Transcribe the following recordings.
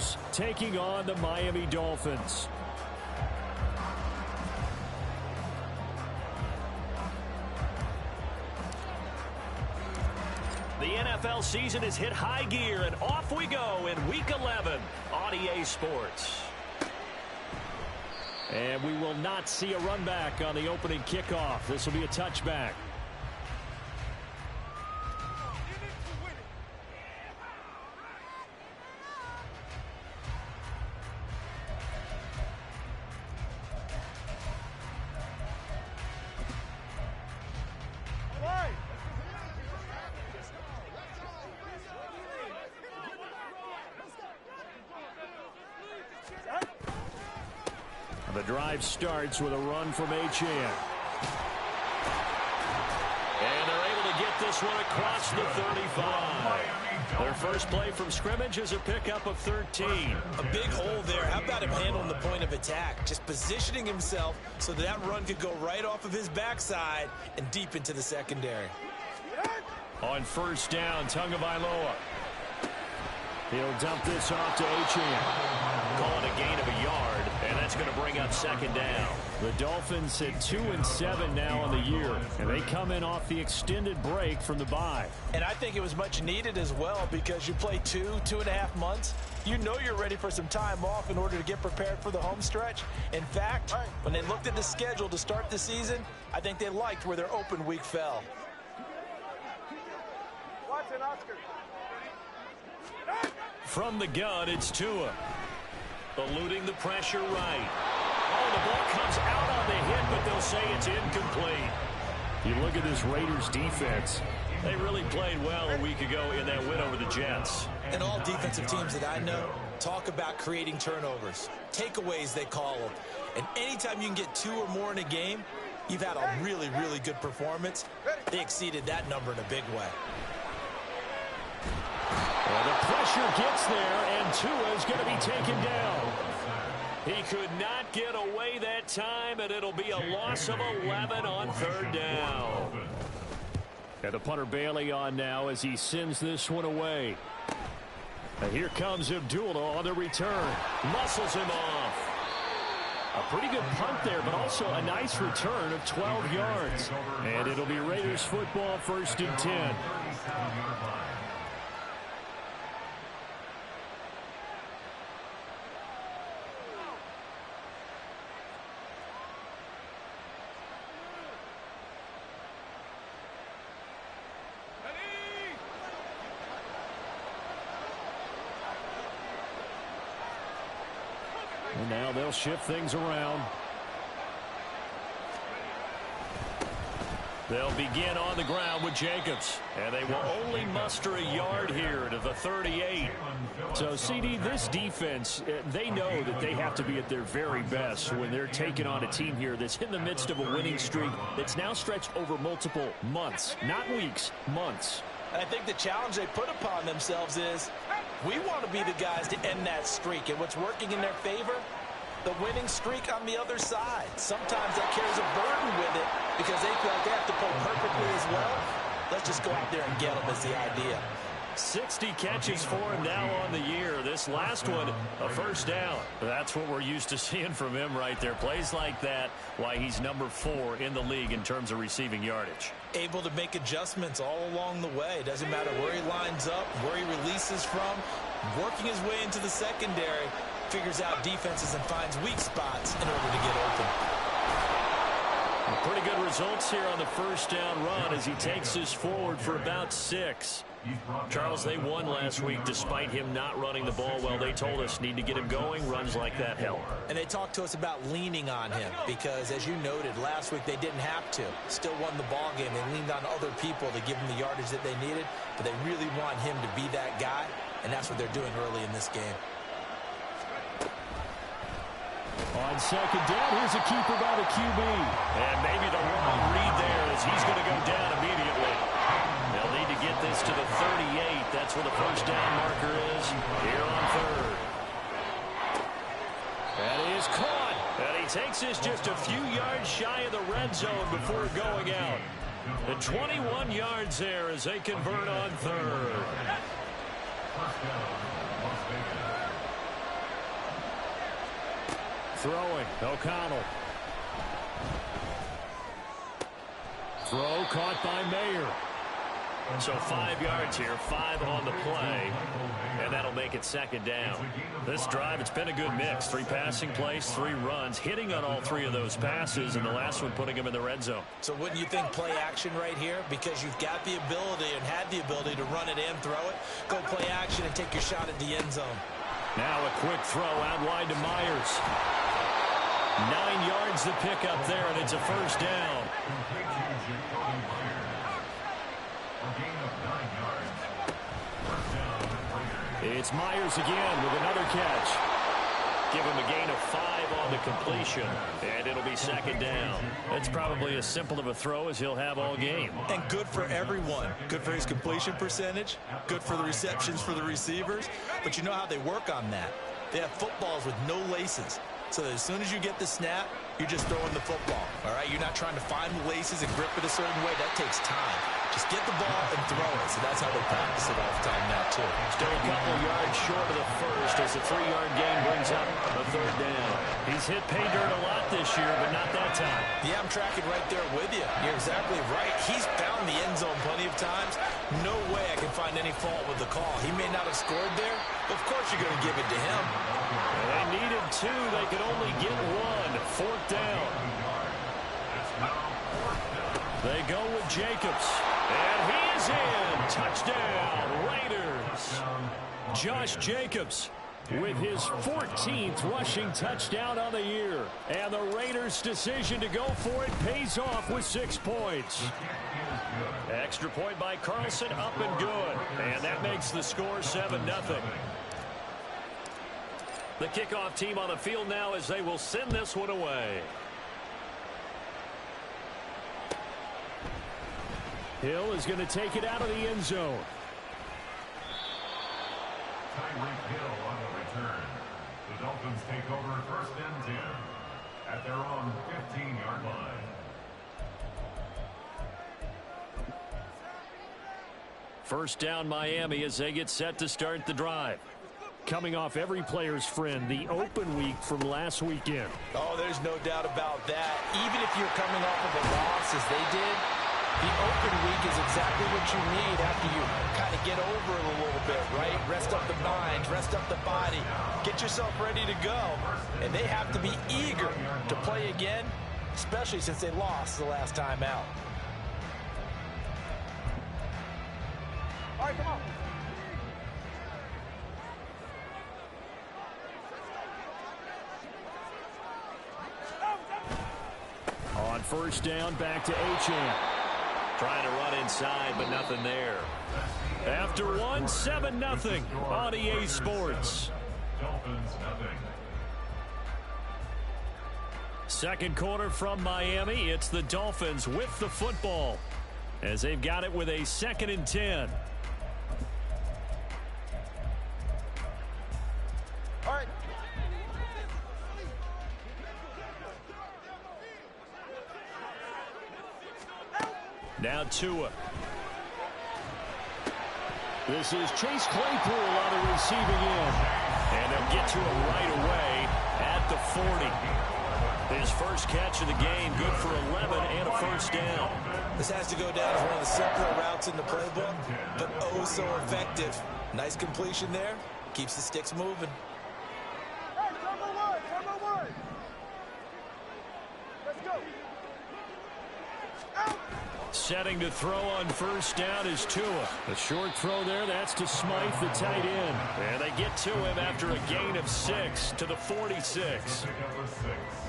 Eagles taking on the Miami Dolphins. The NFL season has hit high gear, and off we go in Week 11 on EA Sports. And we will not see a run back on the opening kickoff. This will be a touchback. The drive starts with a run from Achane. And they're able to get this one across the 35. Their first play from scrimmage is a pickup of 13. A big hole there. How about him handling the point of attack? Just positioning himself so that run could go right off of his backside and deep into the secondary. On first down, Tagovailoa. He'll dump this off to Achane. Call it a gain of a yard, and that's going to bring up second down. The Dolphins sit 2-7 now on the year, and they come in off the extended break from the bye. And I think it was much needed as well, because you play 2.5 months. You know you're ready for some time off in order to get prepared for the home stretch. In fact, when they looked at the schedule to start the season, I think they liked where their open week fell. Watson, Oscar. From the gun, it's Tua. Eluding the pressure right. Oh, the ball comes out on the hit, but they'll say it's incomplete. You look at this Raiders defense. They really played well a week ago in that win over the Jets. And all defensive teams that I know talk about creating turnovers. Takeaways, they call them. And anytime you can get 2 or more in a game, you've had a really, really good performance. They exceeded that number in a big way. Well, the pressure gets there, and Tua is going to be taken down. He could not get away that time, and it'll be a loss of 11 on third down. And the punter Bailey on now as he sends this one away. And here comes Abdullah on the return. Muscles him off. A pretty good punt there, but also a nice return of 12 yards. And it'll be Raiders football, 1st and 10. And now they'll shift things around. They'll begin on the ground with Jacobs. And they will only muster a yard here to the 38. So, CD, this defense, they know that they have to be at their very best when they're taking on a team here that's in the midst of a winning streak that's now stretched over multiple months. Not weeks, months. And I think the challenge they put upon themselves is, we want to be the guys to end that streak. And what's working in their favor? The winning streak on the other side. Sometimes that carries a burden with it because they feel like they have to play perfectly as well. Let's just go out there and get them is the idea. 60 catches for him now on the year. This last one, a first down. That's what we're used to seeing from him right there. Plays like that, why he's number 4 in the league in terms of receiving yardage. Able to make adjustments all along the way. Doesn't matter where he lines up, where he releases from. Working his way into the secondary, figures out defenses and finds weak spots in order to get open. Pretty good results here on the first down run as he takes this forward for about 6. Charles, they won last week despite him not running the ball well. They told us need to get him going. Runs like that help. And they talked to us about leaning on him because, as you noted, last week they didn't have to. Still won the ball game. They leaned on other people to give him the yardage that they needed, but they really want him to be that guy, and that's what they're doing early in this game. On second down, here's a keeper by the QB. And maybe the wrong read there as he's going to go down immediately. They'll need to get this to the 38. That's where the first down marker is here on third. That is caught. And he takes this just a few yards shy of the red zone before going out. And 21 yards there as they convert on third. throwing. O'Connell. Throw caught by Mayer. So 5 yards here, 5 on the play, and that'll make it second down. This drive, it's been a good mix. 3 passing plays, 3 runs, hitting on all 3 of those passes, and the last one putting him in the red zone. So wouldn't you think play action right here? Because you've got the ability and had the ability to run it and throw it. Go play action and take your shot at the end zone. Now a quick throw out wide to Myers. 9 yards to pick up there, and it's a first down. It's Myers again with another catch. Give him a gain of 5 on the completion, and it'll be second down. That's probably as simple of a throw as he'll have all game. And good for everyone. Good for his completion percentage. Good for the receptions for the receivers. But you know how they work on that. They have footballs with no laces. So that as soon as you get the snap, you're just throwing the football. All right, you're not trying to find the laces and grip it a certain way. That takes time. Just get the ball and throw it. So that's how they practice it all the time now, too. Still a couple yards short of the first as a 3-yard gain brings up a third down. He's hit pay dirt a lot this year, but not that time. Yeah, I'm tracking right there with you. You're exactly right. He's found the end zone plenty of times. No way I can find any fault with the call. He may not have scored there, but of course you're going to give it to him. Well, they needed 2. They could only get 1. Fourth down. They go with Jacobs. And he is in. Touchdown, Raiders. Josh Jacobs with his 14th rushing touchdown on the year. And the Raiders' decision to go for it pays off with 6 points. Extra point by Carlson, up and good. And that makes the score 7-0. The kickoff team on the field now as they will send this one away. Hill is going to take it out of the end zone. Tyreek Hill on the return. The Dolphins take over 1st and 10 at their own 15-yard line. First down Miami as they get set to start the drive. Coming off every player's friend, the open week from last weekend. Oh, there's no doubt about that. Even if you're coming off of a loss as they did, the open week is exactly what you need after you kind of get over it a little bit, right? Rest up the mind, rest up the body, get yourself ready to go. And they have to be eager to play again, especially since they lost the last time out. All right, come on. On first down, back to Achane. Trying to run inside, but nothing there. After 1, 7-0 on EA Sports. Dolphins nothing. Second quarter from Miami. It's the Dolphins with the football as they've got it with a 2nd and 10. All right. Now Tua. This is Chase Claypool on the receiving end. And they'll get to him right away at the 40. His first catch of the game, good for 11 and a first down. This has to go down as one of the simpler routes in the playbook, but oh so effective. Nice completion there. Keeps the sticks moving. Hey, number one. Let's go. Out. Setting to throw on first down is Tua. A short throw there, that's to Smythe, the tight end. And they get to him after a gain of 6 to the 46.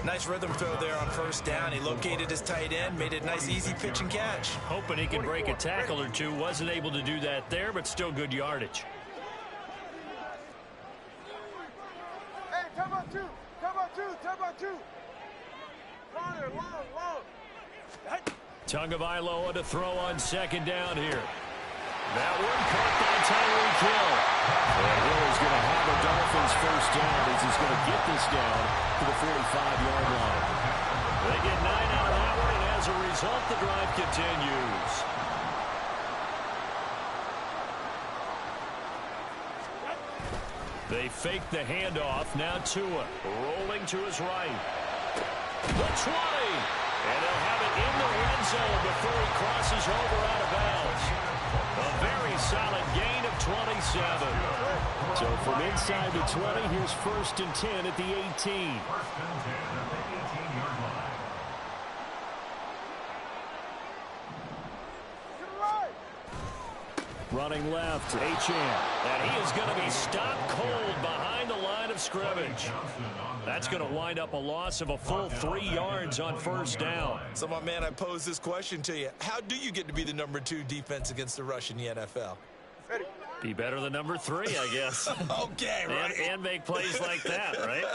Nice rhythm throw there on first down. He located his tight end, made it a nice, easy pitch and catch. Hoping he could break a tackle or two. Wasn't able to do that there, but still good yardage. Hey, come on, two. Corner, long. Tagovailoa to throw on second down here. That one caught by Tyreek Hill. And Hill is going to have the Dolphins first down as he's going to get this down to the 45-yard line. They get 9 out of that one, and as a result, the drive continues. They fake the handoff. Now Tua rolling to his right. The 20. And they'll have it in the red zone before he crosses over out of bounds. A very solid gain of 27. So from inside the 20, here's 1st and 10 at the 18. 1st and 10 at the 18-yard line. Running left, Achane. And he is going to be stopped cold behind the line of scrimmage. That's going to wind up a loss of a full 3 yards on 1st down. So, my man, I pose this question to you. How do you get to be the number 2 defense against the rush in the NFL? Be better than number 3, I guess. Okay, right. And make plays like that, right?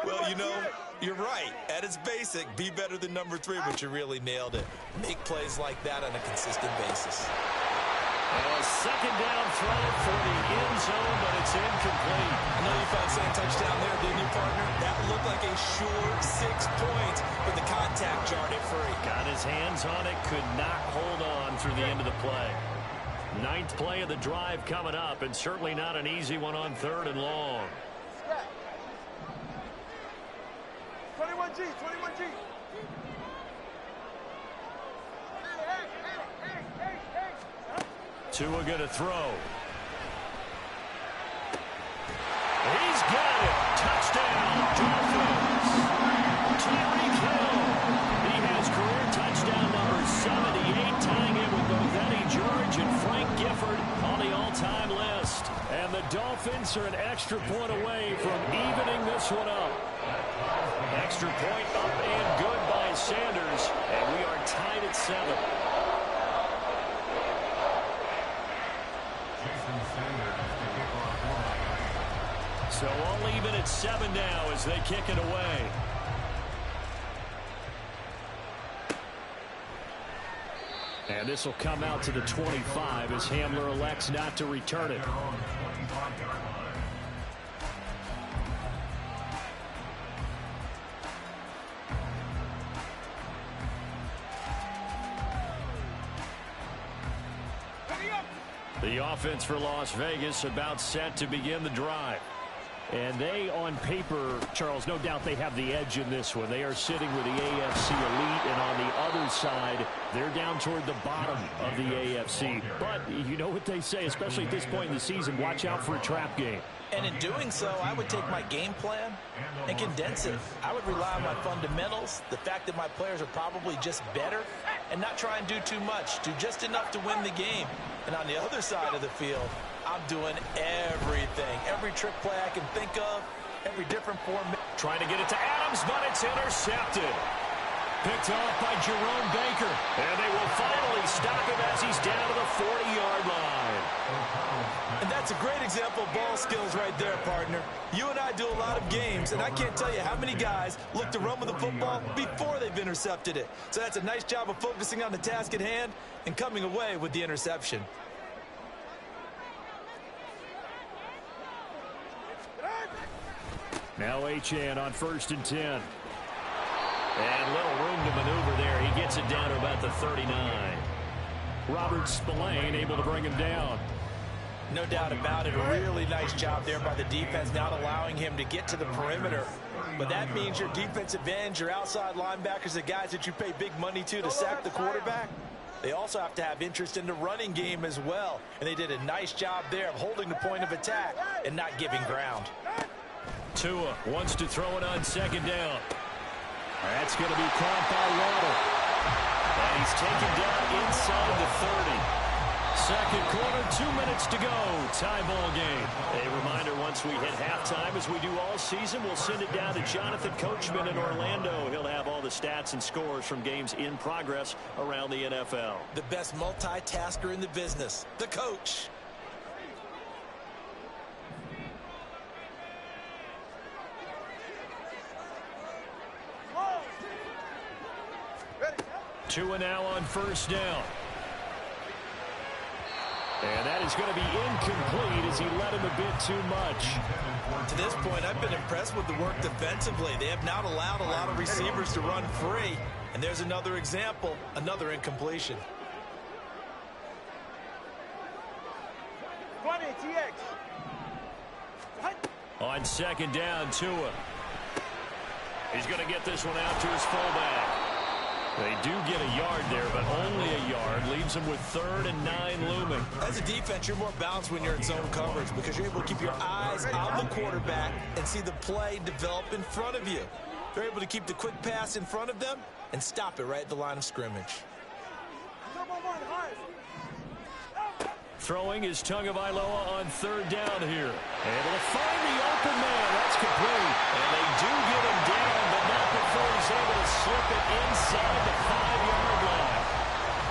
Well, you know, you're right. At its basic, be better than number 3, but you really nailed it. Make plays like that on a consistent basis. A 2nd down throw for the end zone, but it's incomplete. I know you found saying touchdown there, didn't you, partner? That looked like a sure 6 points, but the contact jarred it free. Got his hands on it, could not hold on through the end of the play. 9th play of the drive coming up, and certainly not an easy one on 3rd and long. 21G, 21G. Tua going to throw. He's got it. Touchdown, Dolphins. Tyreek Hill. He has career touchdown number 78, tying it with both Eddie George and Frank Gifford on the all-time list. And the Dolphins are an extra point away from evening this one up. Extra point up and good by Sanders, and we are tied at 7. So all even at 7 now as they kick it away. And this will come out to the 25 as Hamler elects not to return it. The offense for Las Vegas about set to begin the drive. And they, on paper, Charles, no doubt they have the edge in this one. They are sitting with the AFC elite, and on the other side, they're down toward the bottom of the AFC. But you know what they say, especially at this point in the season, watch out for a trap game. And in doing so, I would take my game plan and condense it. I would rely on my fundamentals, the fact that my players are probably just better, and not try and do too much, do just enough to win the game. And on the other side of the field, I'm doing everything, every trick play I can think of, every different form. Trying to get it to Adams, but it's intercepted. Picked off by Jerome Baker. And they will finally stop him as he's down to the 40-yard line. And that's a great example of ball skills right there, partner. You and I do a lot of games, and I can't tell you how many guys look to run with the football before they've intercepted it. So that's a nice job of focusing on the task at hand and coming away with the interception. Now Achane on 1st and 10. And little room to maneuver there. He gets it down to about the 39. Robert Spillane able to bring him down. No doubt about it. A really nice job there by the defense, not allowing him to get to the perimeter. But that means your defensive ends, your outside linebackers, the guys that you pay big money to sack the quarterback, they also have to have interest in the running game as well. And they did a nice job there of holding the point of attack and not giving ground. Tua wants to throw it on 2nd down. That's going to be caught by Waddle. And he's taken down inside the 30. 2nd quarter, 2 minutes to go. Tie ball game. A reminder, once we hit halftime, as we do all season, we'll send it down to Jonathan Coachman in Orlando. He'll have all the stats and scores from games in progress around the NFL. The best multitasker in the business, the coach. Tua now on 1st down. And that is going to be incomplete as he led him a bit too much. To this point, I've been impressed with the work defensively. They have not allowed a lot of receivers to run free. And there's another example, another incompletion. 20, TX. On second down, Tua. He's going to get this one out to his fullback. They do get a yard there, but only a yard. Leaves them with 3rd and 9 looming. As a defense, you're more balanced when you're in zone coverage because you're able to keep your eyes on the quarterback and see the play develop in front of you. They're able to keep the quick pass in front of them and stop it right at the line of scrimmage. Throwing is Tagovailoa on 3rd down here. Able to find the open man. That's complete. And they do get him down, but not before he's able to slip it inside the 5-yard line.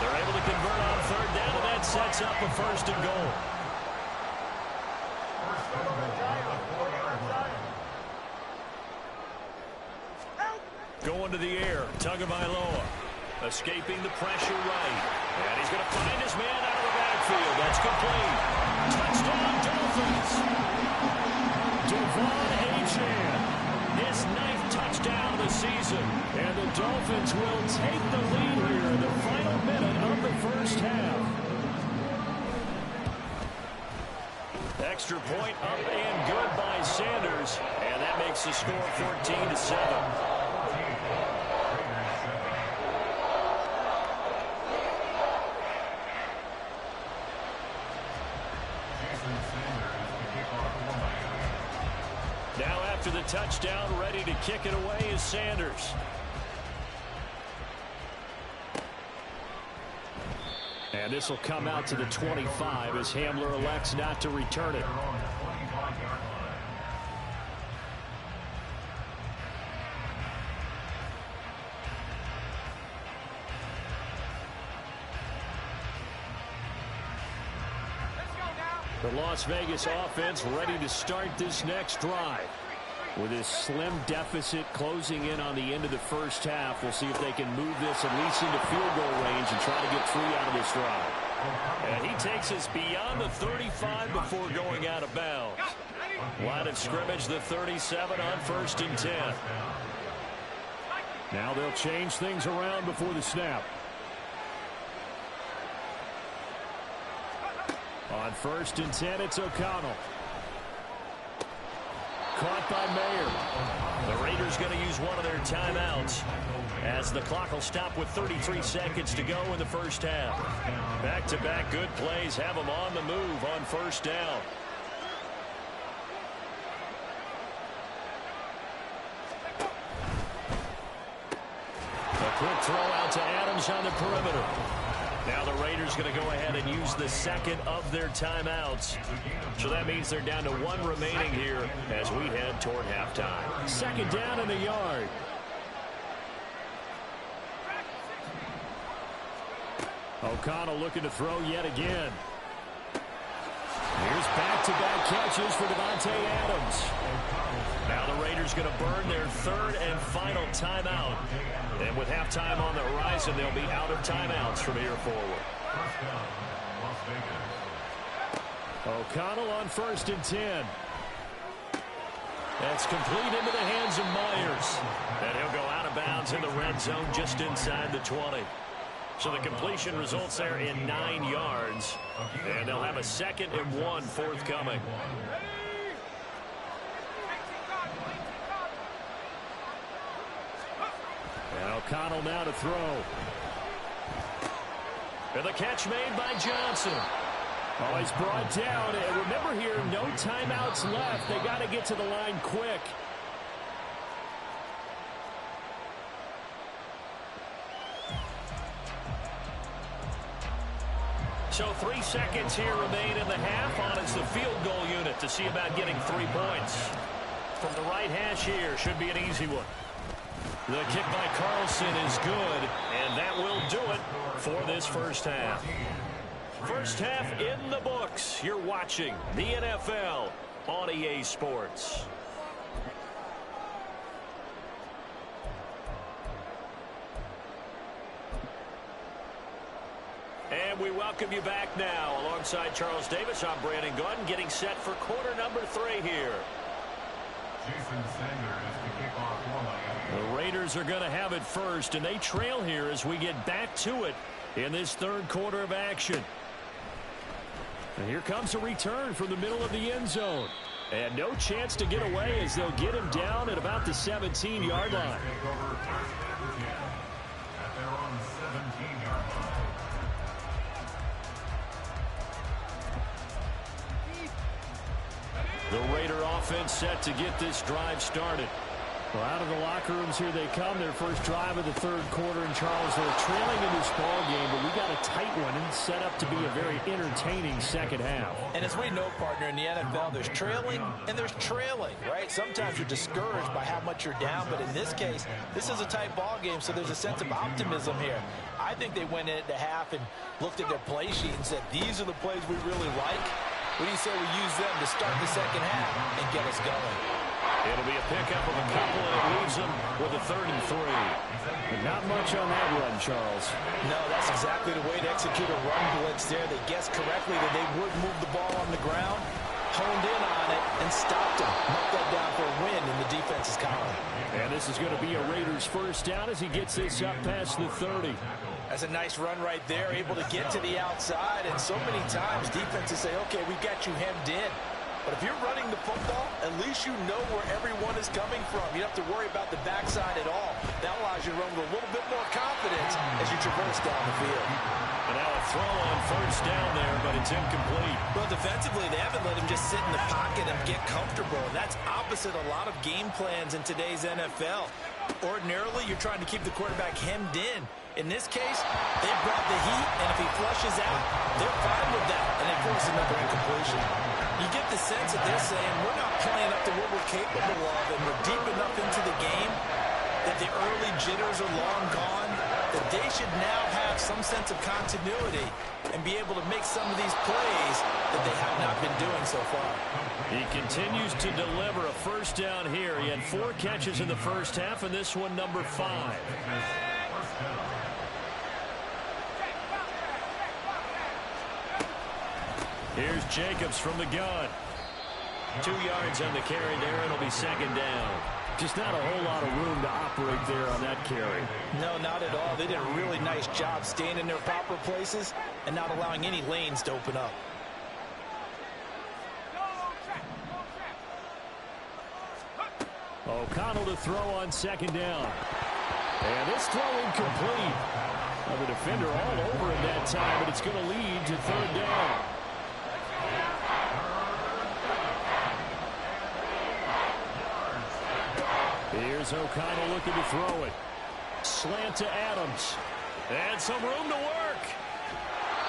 They're able to convert on 3rd down, and that sets up a 1st and goal. Going to the air, Tagovailoa. Escaping the pressure right. And he's going to find his man out of the backfield. That's complete. Touchdown, Dolphins. Devon Achane. His 9th touchdown of the season. And the Dolphins will take the lead here in the final minute of the first half. Extra point up and good by Sanders. And that makes the score 14-7. Now after the touchdown, ready to kick it away is Sanders. And this will come out to the 25 as Hamler elects not to return it. The Las Vegas offense ready to start this next drive. With this slim deficit closing in on the end of the first half, we'll see if they can move this at least into field goal range and try to get 3 out of this drive. And he takes us beyond the 35 before going out of bounds. Line of scrimmage, the 37 on 1st and 10. Now they'll change things around before the snap. On 1st and 10, it's O'Connell. Caught by Mayer. The Raiders going to use one of their timeouts as the clock will stop with 33 seconds to go in the first half. Back-to-back good plays have them on the move on 1st down. A quick throw out to Adams on the perimeter. Now the Raiders going to go ahead and use the 2nd of their timeouts. So that means they're down to 1 remaining here as we head toward halftime. 2nd down in the yard. O'Connell looking to throw yet again. Here's back-to-back catches for Davante Adams. Now the Raiders going to burn their 3rd and final timeout. And with halftime on the horizon, they'll be out of timeouts from here forward. O'Connell on 1st and 10. That's complete into the hands of Myers. And he'll go out of bounds in the red zone just inside the 20. So the completion results there in 9 yards. And they'll have a 2nd and 1 forthcoming. And O'Connell now to throw. And the catch made by Johnson. Oh, he's brought down. And remember here, no timeouts left. They got to get to the line quick. So 3 seconds here remain in the half. On is the field goal unit to see about getting 3 points. From the right hash here, should be an easy one. The kick by Carlson is good, and that will do it for this first half. First half in the books. You're watching the NFL on EA Sports. And we welcome you back now. Alongside Charles Davis, I'm Brandon Gunn, getting set for quarter number 3 here. Jason Sanders to kick off for Miami. The Raiders are going to have it first, and they trail here as we get back to it in this 3rd quarter of action. And here comes a return from the middle of the end zone. And no chance to get away as they'll get him down at about the 17-yard line. The Raider offense set to get this drive started. Well, out of the locker rooms here they come. Their first drive of the third quarter, and Charles, they're trailing in this ball game, but we got a tight one and set up to be a very entertaining second half. And as we know, partner, in the NFL, there's trailing and there's trailing, right? Sometimes you're discouraged by how much you're down, but in this case, this is a tight ball game, so there's a sense of optimism here. I think they went into half and looked at their play sheet and said, these are the plays we really like. What do you say we use them to start the second half and get us going? It'll be a pickup of a couple, and it leaves them with a 3rd and 3. But not much on that run, Charles. No, that's exactly the way to execute a run blitz there. They guessed correctly that they would move the ball on the ground, honed in on it, and stopped him. Knocked that down for a win in the defense's column. And this is going to be a Raiders first down as he gets this up past the 30. That's a nice run right there, able to get to the outside. And so many times defenses say, okay, we've got you hemmed in. But if you're running the football, at least you know where everyone is coming from. You don't have to worry about the backside at all. That allows you to run with a little bit more confidence as you traverse down the field. And now a throw on first down there, but it's incomplete. Well, defensively, they haven't let him just sit in the pocket and get comfortable. And that's opposite a lot of game plans in today's NFL. Ordinarily, you're trying to keep the quarterback hemmed in. In this case, they brought the heat, and if he flushes out, they're fine with that, and they force another incompletion. You get the sense that they're saying, we're not playing up to what we're capable of, and we're deep enough into the game that the early jitters are long gone, that they should now have some sense of continuity and be able to make some of these plays that they have not been doing so far. He continues to deliver a first down here. He had 4 catches in the first half, and this one number 5. Here's Jacobs from the gun. 2 yards on the carry there. It'll be second down. Just not a whole lot of room to operate there on that carry. No, not at all. They did a really nice job staying in their proper places and not allowing any lanes to open up. O'Connell to throw on second down. And this throw incomplete. Well, the defender all over him that time, but it's going to lead to 3rd down. Here's O'Connell looking to throw it. Slant to Adams. And some room to work.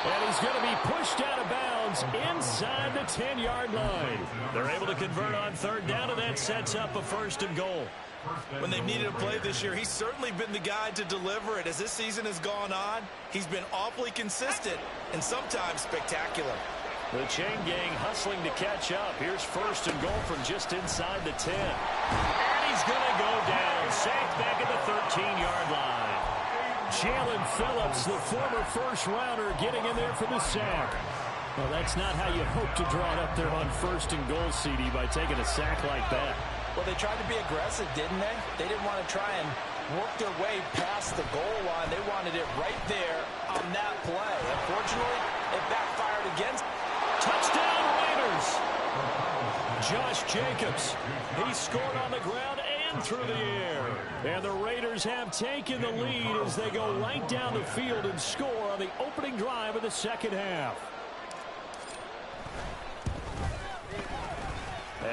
And he's going to be pushed out of bounds inside the 10-yard line. They're able to convert on 3rd down, and that sets up a 1st and goal. When they've needed a play this year, he's certainly been the guy to deliver it. As this season has gone on, he's been awfully consistent and sometimes spectacular. The chain gang hustling to catch up. Here's 1st and goal from just inside the 10. And he's going to go down. Sacked back at the 13-yard line. Jalen Phillips, the former first-rounder, getting in there for the sack. Well, that's not how you hope to draw it up there on 1st and goal, CD, by taking a sack like that. Well, they tried to be aggressive, didn't they? They didn't want to try and work their way past the goal line. They wanted it right there on that play. Unfortunately, it backfired against. Touchdown, Raiders! Josh Jacobs. He scored on the ground and through the air. And the Raiders have taken the lead as they go right down the field and score on the opening drive of the second half.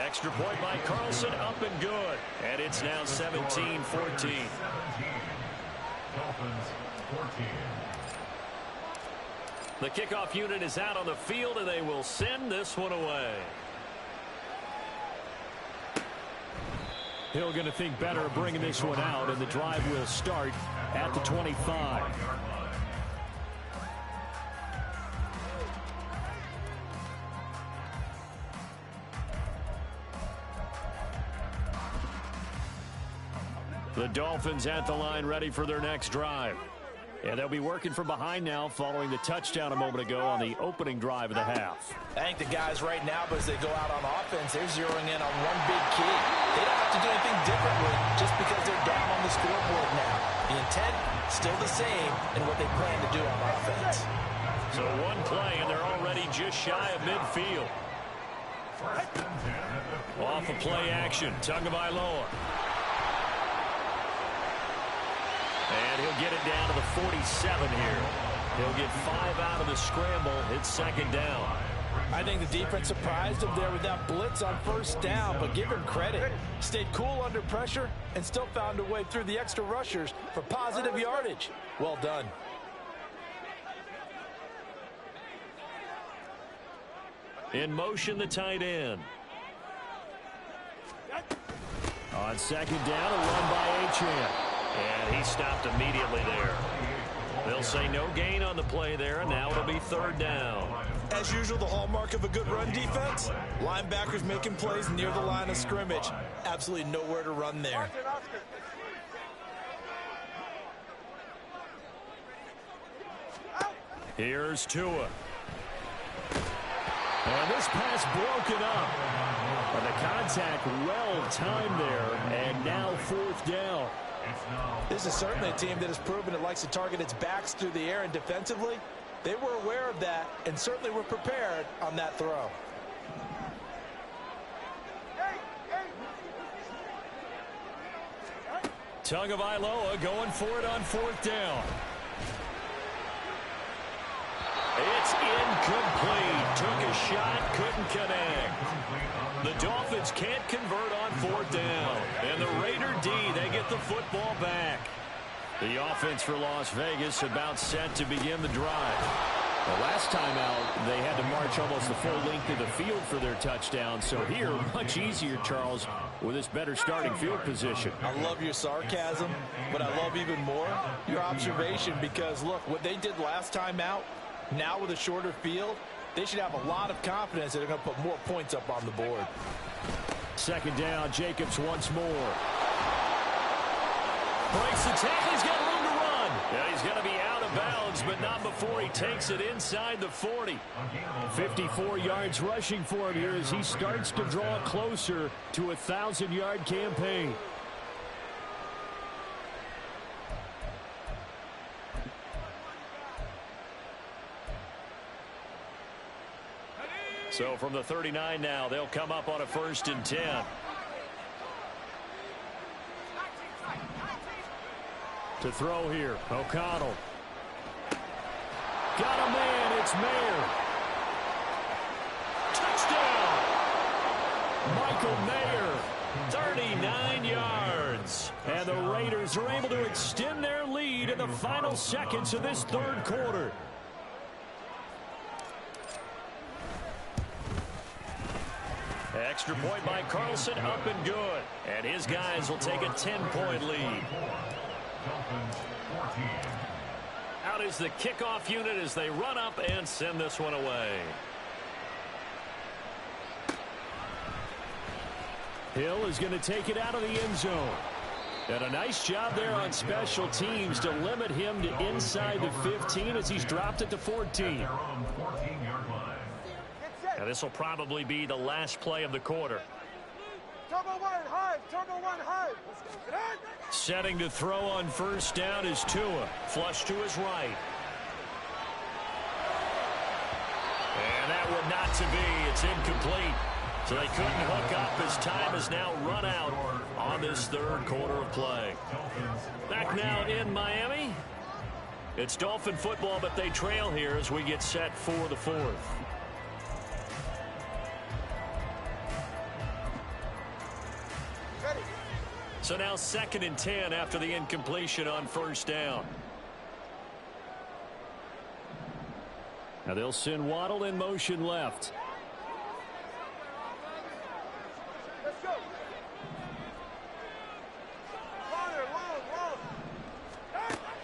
Extra point by Carlson, up and good. And it's now 17-14. Dolphins 14. The kickoff unit is out on the field, and they will send this one away. Hill going to think better of bringing this one out, and the drive will start at the 25. The Dolphins at the line, ready for their next drive. And they'll be working from behind now following the touchdown a moment ago on the opening drive of the half. I think the guys right now, but as they go out on offense, they're zeroing in on one big key. They don't have to do anything differently just because they're down on the scoreboard now. The intent, still the same in what they plan to do on offense. So one play, and they're already just shy of midfield. Off of play action, Tagovailoa. And he'll get it down to the 47 here. He'll get 5 out of the scramble. It's second down. I think the defense surprised him there with that blitz on first down, but give him credit. Stayed cool under pressure and still found a way through the extra rushers for positive yardage. Well done. In motion, the tight end. On second down, a run by Achane. And he stopped immediately there. They'll say no gain on the play there, and now it'll be third down. As usual, the hallmark of a good run defense, linebackers making plays near the line of scrimmage. Absolutely nowhere to run there. Here's Tua. And this pass broken up. And the contact well timed there, and now fourth down. This is certainly a team that has proven it likes to target its backs through the air, and defensively, they were aware of that and certainly were prepared on that throw. Tagovailoa going for it on fourth down. It's incomplete. Took a shot, couldn't connect. The Dolphins can't convert on fourth down. And the Raider D, they get the football back. The offense for Las Vegas about set to begin the drive. The last time out, they had to march almost the full length of the field for their touchdown. So here, much easier, Charles, with this better starting field position. I love your sarcasm, but I love even more your observation because, look, what they did last time out, now with a shorter field, they should have a lot of confidence that they're going to put more points up on the board. Second down, Jacobs once more. Breaks the tackle, he's got room to run. Yeah, he's going to be out of bounds, but not before he takes it inside the 40. 54 yards rushing for him here as he starts to draw closer to a 1,000-yard campaign. So from the 39 now, they'll come up on a 1st and 10. To throw here, O'Connell. Got a man, it's Mayer. Touchdown! Michael Mayer, 39 yards. And the Raiders are able to extend their lead in the final seconds of this third quarter. Extra point by Carlson, up and good. And his guys will take a 10-point lead. Out is the kickoff unit as they run up and send this one away. Hill is going to take it out of the end zone. And a nice job there on special teams to limit him to inside the 15 as he's dropped it to 14. Now this will probably be the last play of the quarter. Turbo one high, turbo one high. Setting to throw on first down is Tua. Flush to his right. And that one not to be. It's incomplete. So they couldn't hook up as time is now run out on this third quarter of play. Back now in Miami. It's Dolphin football, but they trail here as we get set for the fourth. So now 2nd and 10 after the incompletion on first down. Now they'll send Waddle in motion left. Let's go.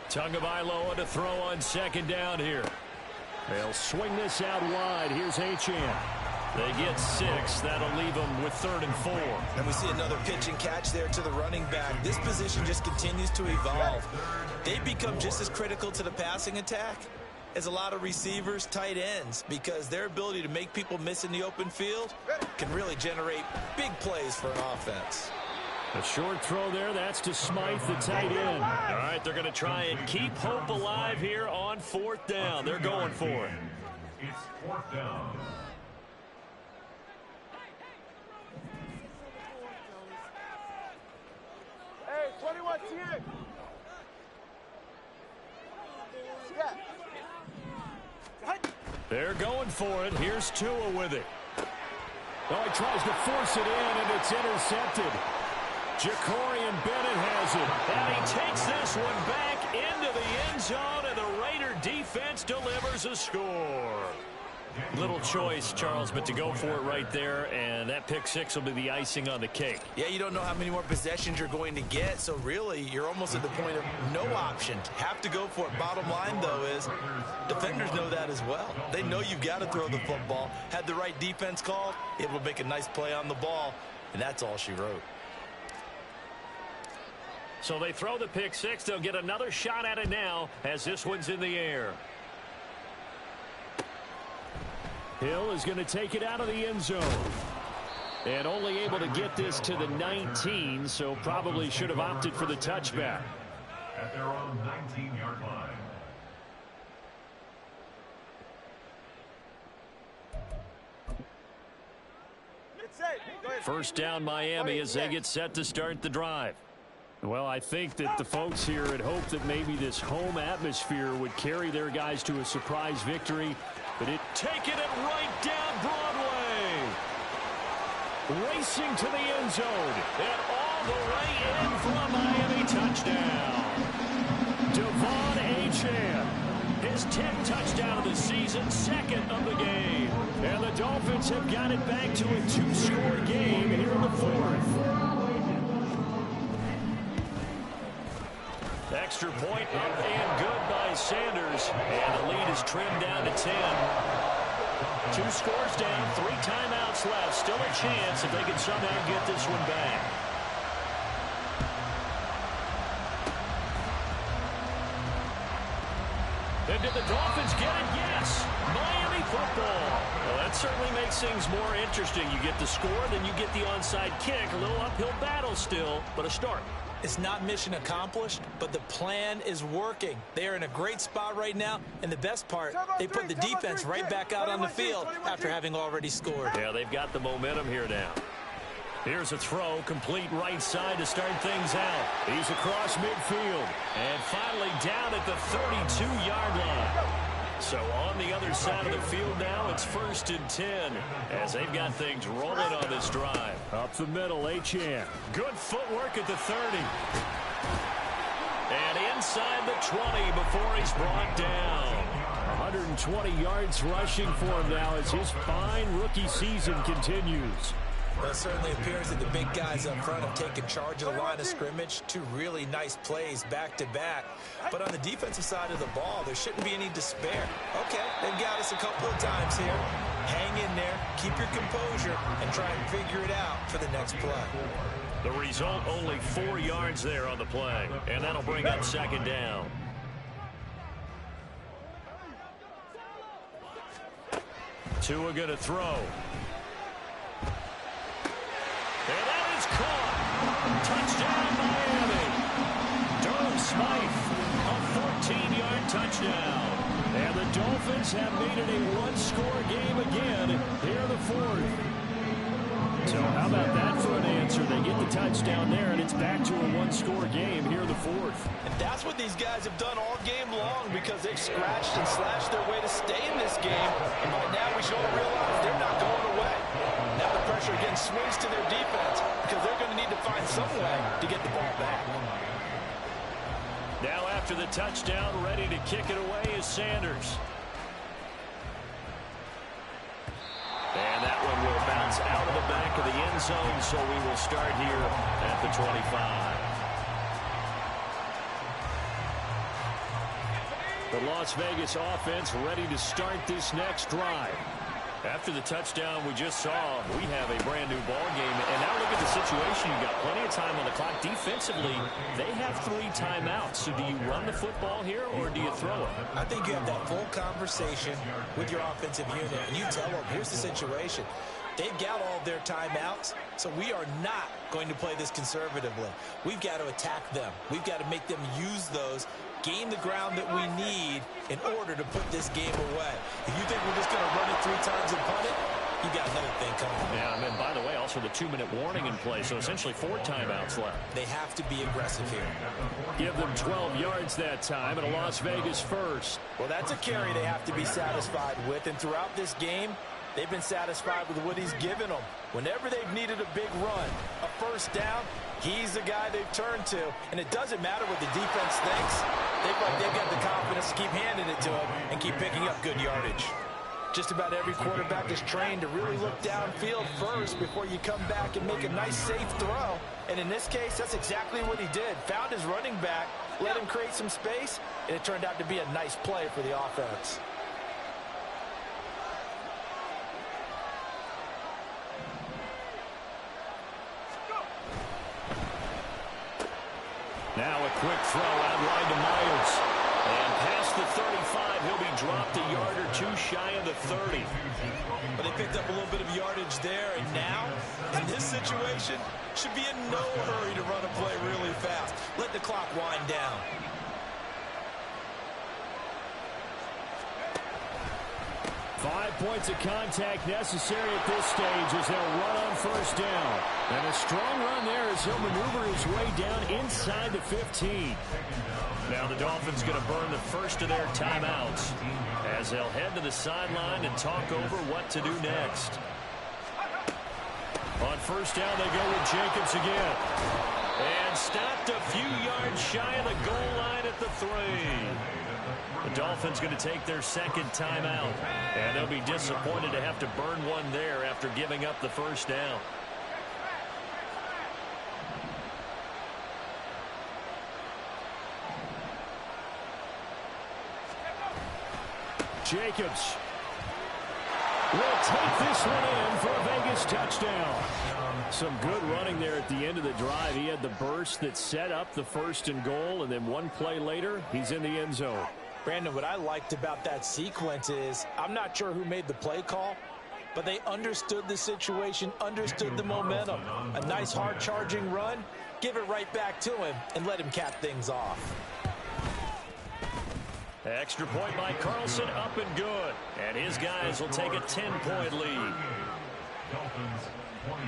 Tagovailoa to throw on 2nd down here. They'll swing this out wide. Here's Achane. They get 6. That'll leave them with 3rd and 4. And we see another pitch and catch there to the running back. This position just continues to evolve. They become just as critical to the passing attack as a lot of receivers, tight ends, because their ability to make people miss in the open field can really generate big plays for an offense. A short throw there. That's to Smythe, the tight end. All right, they're going to try and keep hope alive here on 4th down. They're going for it. It's 4th down. They're going for it. Here's Tua with it. Oh, he tries to force it in, and it's intercepted. Jacorian Bennett has it. And he takes this one back into the end zone, and the Raider defense delivers a score. Little choice, Charles, but to go for it right there, and that pick six will be the icing on the cake. Yeah, you don't know how many more possessions you're going to get, so really you're almost at the point of no option. Have to go for it. Bottom line, though, is defenders know that as well. They know you've got to throw the football. Had the right defense called, able to make a nice play on the ball, and that's all she wrote. So they throw the pick six. They'll get another shot at it now as this one's in the air. Hill is going to take it out of the end zone. And only able to get this to the 19, so probably should have opted for the touchback. At their own 19-yard line. First down Miami as they get set to start the drive. Well, I think that the folks here had hoped that maybe this home atmosphere would carry their guys to a surprise victory, but taking it right down Broadway. Racing to the end zone, and all the way in for a Miami touchdown. Devon Achane, his 10th touchdown of the season, second of the game. And the Dolphins have got it back to a two-score game here in the fourth. Extra point up and good by Sanders. And the lead is trimmed down to 10. 2 scores down, 3 timeouts left. Still a chance if they can somehow get this one back. And did the Dolphins get it? Yes. Miami football. Well, that certainly makes things more interesting. You get the score, then you get the onside kick. A little uphill battle still, but a start. It's not mission accomplished, but the plan is working. They are in a great spot right now, and the best part, they put the defense right back out on the field after having already scored. Yeah, they've got the momentum here now. Here's a throw, complete right side to start things out. He's across midfield, and finally down at the 32-yard line. So on the other side of the field now, it's 1st and 10 as they've got things rolling on this drive. Up the middle, Achane. Good footwork at the 30. And inside the 20 before he's brought down. 120 yards rushing for him now as his fine rookie season continues. Well, it certainly appears that the big guys up front have taken charge of the line of scrimmage. 2 really nice plays back-to-back. But on the defensive side of the ball, there shouldn't be any despair. Okay, they've got us a couple of times here. Hang in there, keep your composure, and try and figure it out for the next play. The result, only 4 yards there on the play. And that'll bring up 2nd down. Tua going to throw. And that is caught. Touchdown, Miami. Durham Smythe, a 14-yard touchdown. And the Dolphins have made it a one-score game again here in the fourth. So how about that for an answer? They get the touchdown there, and it's back to a one-score game here in the fourth. And that's what these guys have done all game long because they've scratched and slashed their way to stay in this game. And by now we should all realize they're not going away. Now the pressure again swings to their defense because they're going to need to find some way to get the ball back. Now after the touchdown, ready to kick it away is Sanders. And that one will bounce out of the back of the end zone, so we will start here at the 25. The Las Vegas offense ready to start this next drive. After the touchdown we just saw, we have a brand new ball game. And now look at the situation. You've got plenty of time on the clock. Defensively, they have 3 timeouts. So do you run the football here or do you throw it? I think you have that full conversation with your offensive unit, and you tell them, here's the situation. They've got all of their timeouts, so we are not going to play this conservatively. We've got to attack them. We've got to make them use those, gain the ground that we need in order to put this game away. If you think we're just going to run it 3 times and punt it, you got another thing coming. Yeah, and then, by the way, also the 2-minute warning in play, so essentially 4 timeouts left. They have to be aggressive here. Give them 12 yards that time, and a Las Vegas first. Well, that's a carry they have to be satisfied with, and throughout this game, they've been satisfied with what he's given them. Whenever they've needed a big run, a first down, he's the guy they've turned to. And it doesn't matter what the defense thinks. They've got the confidence to keep handing it to him and keep picking up good yardage. Just about every quarterback is trained to really look downfield first before you come back and make a nice, safe throw. And in this case, that's exactly what he did. Found his running back, let him create some space, and it turned out to be a nice play for the offense. Now a quick throw out wide to Myers. And past the 35, he'll be dropped a yard or two shy of the 30. But they picked up a little bit of yardage there, and now, in this situation, should be in no hurry to run a play really fast. Let the clock wind down. Five points of contact necessary at this stage as they'll run on first down. And a strong run there as he'll maneuver his way down inside the 15. Now the Dolphins going to burn the first of their timeouts as they'll head to the sideline and talk over what to do next. On first down, they go with Jacobs again. And stopped a few yards shy of the goal line at the 3. The Dolphins going to take their second timeout. And they'll be disappointed to have to burn one there after giving up the first down. Jacobs will take this one in for a Vegas touchdown. Some good running there at the end of the drive. He had the burst that set up the 1st and goal, and then one play later, he's in the end zone. Brandon, what I liked about that sequence is I'm not sure who made the play call, but they understood the situation, understood the momentum. A nice hard-charging run, give it right back to him, and let him cap things off. Extra point by Carlson, up and good. And his guys will take a 10-point lead. Dolphins 28.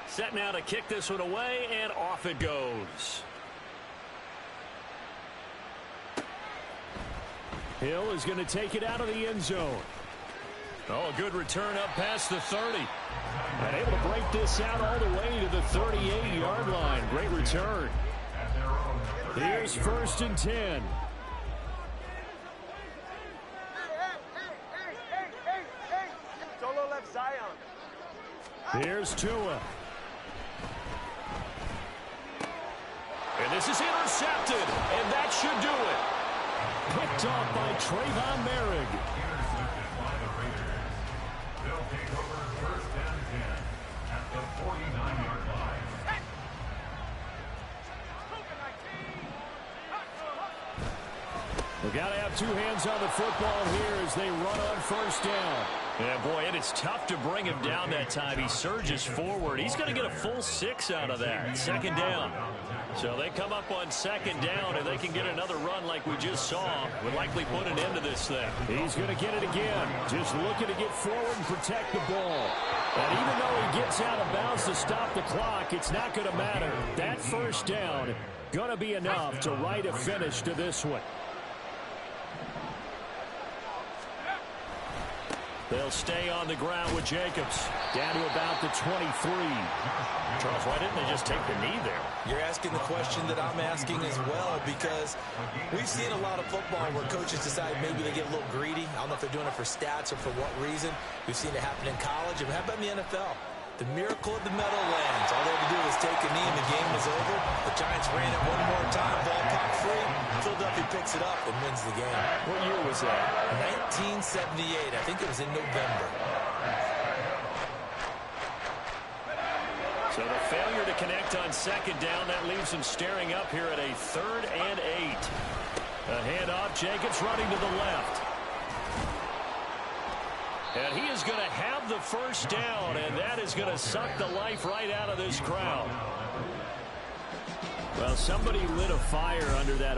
Set now to kick this one away, and off it goes. Hill is going to take it out of the end zone. Oh, a good return up past the 30. And able to break this out all the way to the 38-yard line. Great return. Here's 1st and 10. Hey. Solo left Zion. Here's Tua. And this is intercepted, and that should do it. Picked off by Trayvon Merrick. Intercepted by the Raiders. They'll take over 1st and 10 at the 49-yard line. We got to have two hands on the football here as they run on first down. Yeah, boy, it is tough to bring him down that time. He surges forward. He's going to get a full 6 out of that. 2nd down. So they come up on 2nd down, and they can get another run like we just saw. Would likely put an end to this thing. He's going to get it again. Just looking to get forward and protect the ball. And even though he gets out of bounds to stop the clock, it's not going to matter. That first down going to be enough to write a finish to this one. They'll stay on the ground with Jacobs. Down to about the 23. Charles, why didn't they just take the knee there? You're asking the question that I'm asking as well, because we've seen a lot of football where coaches decide maybe they get a little greedy. I don't know if they're doing it for stats or for what reason. We've seen it happen in college. And how about in the NFL? The miracle of the Meadowlands. All they had to do was take a knee and the game was over. The Giants ran it one more time. Ball popped free. Philadelphia picks it up and wins the game. What year was that? 1978. I think it was in November. So the failure to connect on 2nd down, that leaves them staring up here at a 3rd and 8. A handoff, Jacobs running to the left. And he is going to have the first down, and that is going to suck the life right out of this crowd. Well, somebody lit a fire under that